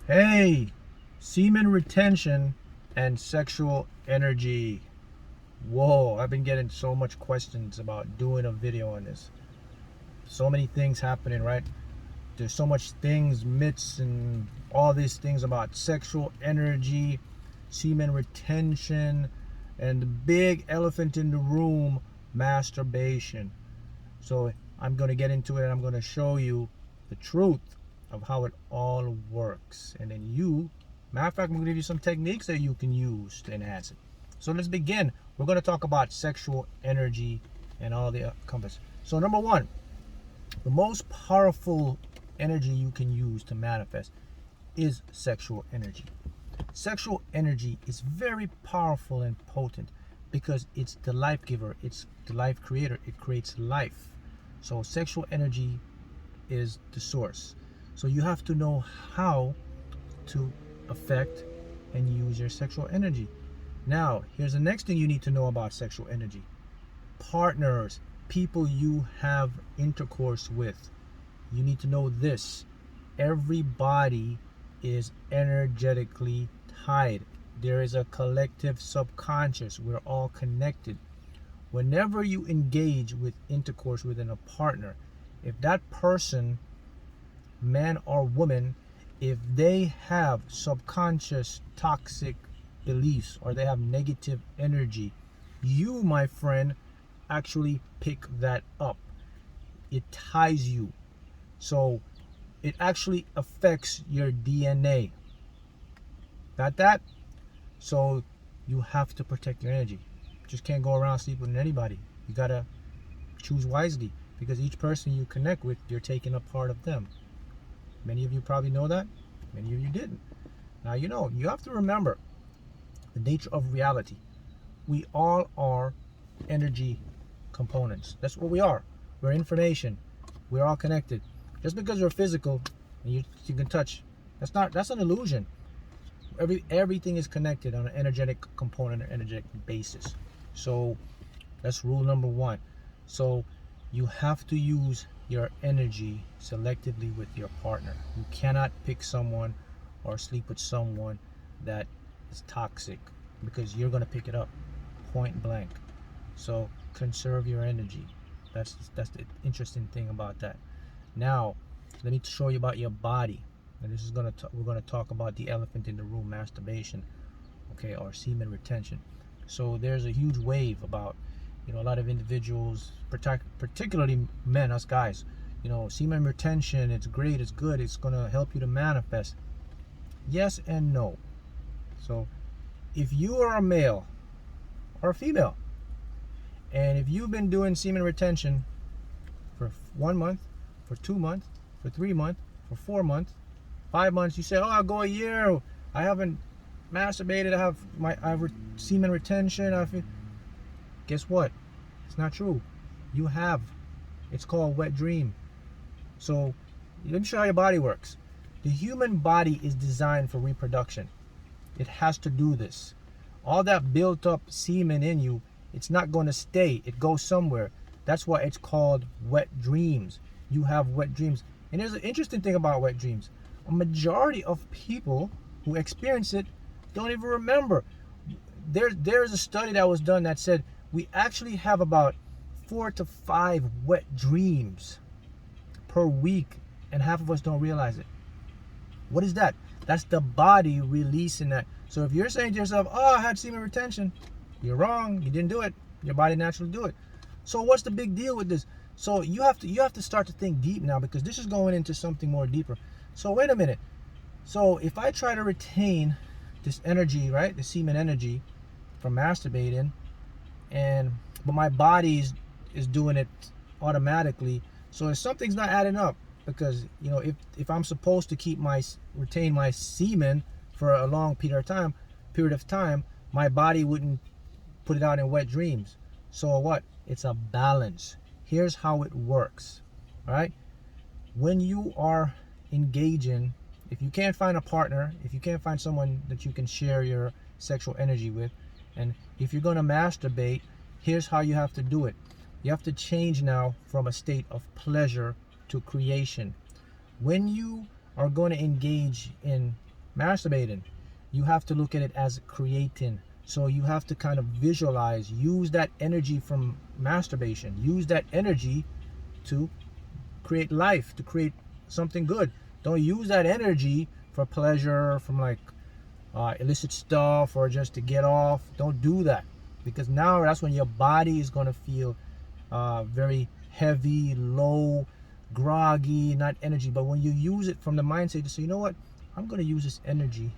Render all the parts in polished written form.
Hey, semen retention and sexual energy. Whoa, I've been getting so much questions about doing a video on this. So many things happening, right? There's so much things, myths, and all these things about sexual energy, semen retention, and the big elephant in the room, masturbation. So I'm going to get into it and I'm going to show you the truth of how it all works. And then matter of fact, I'm going to give you some techniques that you can use to enhance it. So let's begin. We're going to talk about sexual energy and all the compass. So number one, the most powerful energy you can use to manifest is sexual energy. Sexual energy is very powerful and potent because it's the life giver, it's the life creator, it creates life. So sexual energy is the source. So you have to know how to affect and use your sexual energy. Now, here's the next thing you need to know about sexual energy. Partners, people you have intercourse with. You need to know this. Everybody is energetically tied. There is a collective subconscious. We're all connected. Whenever you engage with intercourse within a partner, if that person, man or woman, if they have subconscious toxic beliefs or they have negative energy, you, my friend, actually pick that up. It ties you. So it actually affects your DNA. Got that? So you have to protect your energy. Just can't go around sleeping with anybody. You gotta choose wisely because each person you connect with, you're taking a part of them. Many of you probably know that. Many of you didn't. Now you have to remember the nature of reality. We all are energy components. That's what we are. We're information. We're all connected. Just because you're physical and you can touch, that's an illusion. Everything is connected on an energetic component, an energetic basis. So that's rule number one. So you have to use your energy selectively with your partner. You cannot pick someone or sleep with someone that is toxic because you're going to pick it up point blank. So conserve your energy. That's the interesting thing about that. Now, let me show you about your body. And this is we're gonna talk about the elephant in the room, masturbation, okay, or semen retention. So there's a huge wave about, a lot of individuals, particularly men, us guys, semen retention. It's great, it's good, it's gonna help you to manifest. Yes and no. So if you are a male or a female, and if you've been doing semen retention for 1 month, for 2 months, for 3 months, for 4 months, 5 months, you say, oh, I'll go a year, I haven't masturbated, I have semen retention. Guess what? It's not true. You have. It's called wet dream. So let me show you how your body works. The human body is designed for reproduction. It has to do this. All that built up semen in you, it's not going to stay. It goes somewhere. That's why it's called wet dreams. You have wet dreams. And there's an interesting thing about wet dreams. A majority of people who experience it don't even remember. There's a study that was done that said we actually have about 4 to 5 wet dreams per week, and half of us don't realize it. What is that? That's the body releasing that. So if you're saying to yourself, oh, I had semen retention, you're wrong. You didn't do it. Your body naturally do it. So what's the big deal with this? So you have to start to think deep now, because this is going into something more deeper. So wait a minute. So if I try to retain this energy, right, the semen energy from masturbating, but my body is doing it automatically. So if something's not adding up, because if I'm supposed to retain my semen for a long period of time, my body wouldn't put it out in wet dreams. So what? It's a balance. Here's how it works. All right? When you are engaging, if you can't find a partner, if you can't find someone that you can share your sexual energy with, and if you're going to masturbate, here's how you have to do it. You have to change now from a state of pleasure to creation. When you are going to engage in masturbating. You have to look at it as creating. So you have to kind of visualize, use that energy from masturbation, use that energy to create life, to create something good. Don't use that energy for pleasure, from like illicit stuff, or just to get off. Don't do that, because now that's when your body is going to feel very heavy, low, groggy, not energy. But when you use it from the mindset to say, you know what, I'm going to use this energy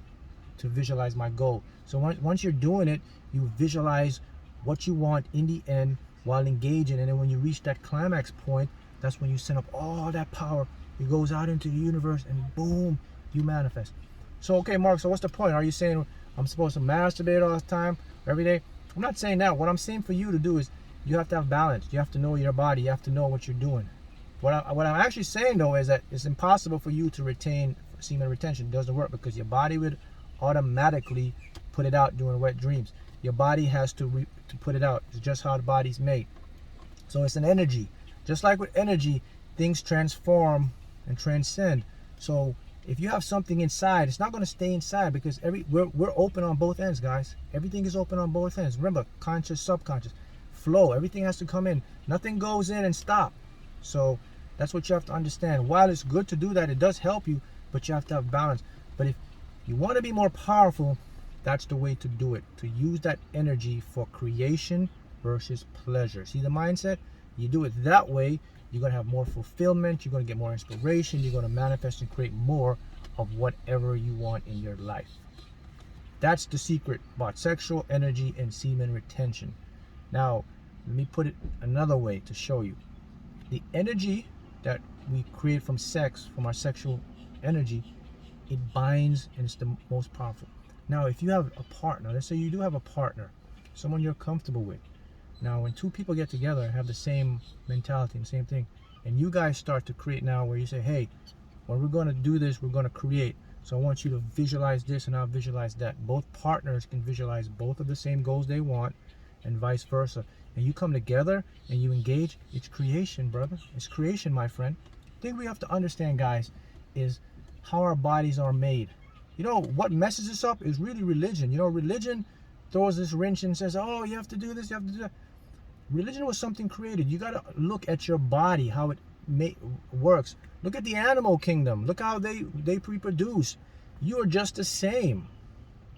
to visualize my goal. So once you're doing it, you visualize what you want in the end while engaging, and then when you reach that climax point, that's when you send up all that power. It goes out into the universe, and boom, you manifest. So okay, Mark, so what's the point? Are you saying I'm supposed to masturbate all the time, every day? I'm not saying that. What I'm saying for you to do is you have to have balance. You have to know your body. You have to know what you're doing. What I'm actually saying though is that it's impossible for you to retain semen retention. It doesn't work, because your body would automatically put it out during wet dreams. Your body has to put it out. It's just how the body's made. So it's an energy. Just like with energy, things transform and transcend. So if you have something inside, it's not going to stay inside, because we're open on both ends, guys. Everything is open on both ends. Remember, conscious, subconscious, flow. Everything has to come in. Nothing goes in and stop. So that's what you have to understand. While it's good to do that, it does help you, but you have to have balance. But if you want to be more powerful, that's the way to do it. To use that energy for creation versus pleasure. See the mindset? You do it that way, you're going to have more fulfillment, you're going to get more inspiration, you're going to manifest and create more of whatever you want in your life. That's the secret about sexual energy and semen retention. Now, let me put it another way to show you. The energy that we create from sex, from our sexual energy, it binds, and it's the most powerful. Now, if you have a partner, let's say you do have a partner, someone you're comfortable with. Now, when two people get together and have the same mentality and same thing, and you guys start to create now, where you say, hey, when we're going to do this, we're going to create. So I want you to visualize this and I'll visualize that. Both partners can visualize both of the same goals they want, and vice versa. And you come together and you engage. It's creation, brother. It's creation, my friend. The thing we have to understand, guys, is how our bodies are made. You know, what messes us up is really religion. You know, religion throws this wrench and says, oh, you have to do this, you have to do that. Religion was something created. You got to look at your body, how it works. Look at the animal kingdom. Look how they reproduce. You are just the same.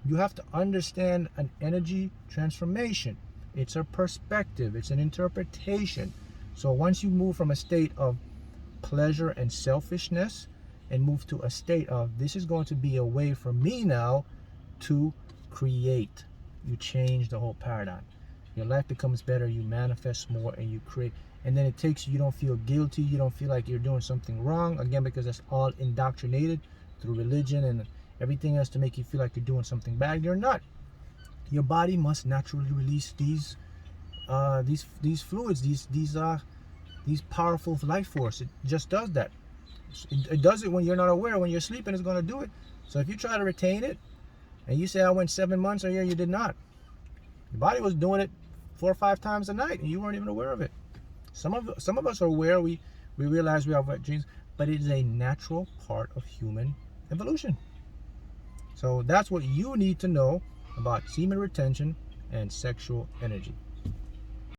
You have to understand an energy transformation. It's a perspective. It's an interpretation. So once you move from a state of pleasure and selfishness and move to a state of, this is going to be a way for me now to create, you change the whole paradigm. Your life becomes better, you manifest more, and you create. And then it takes you don't feel guilty, you don't feel like you're doing something wrong, again, because that's all indoctrinated through religion and everything else to make you feel like you're doing something bad. You're not. Your body must naturally release these fluids, these powerful life force. It just does that. It does it when you're not aware. When you're sleeping, it's going to do it. So if you try to retain it and you say I went 7 months or a year, you did not. Your body was doing it 4 or 5 times a night and you weren't even aware of it. Some of us are aware. We realize we have wet dreams, but it is a natural part of human evolution. So that's what you need to know about semen retention and sexual energy.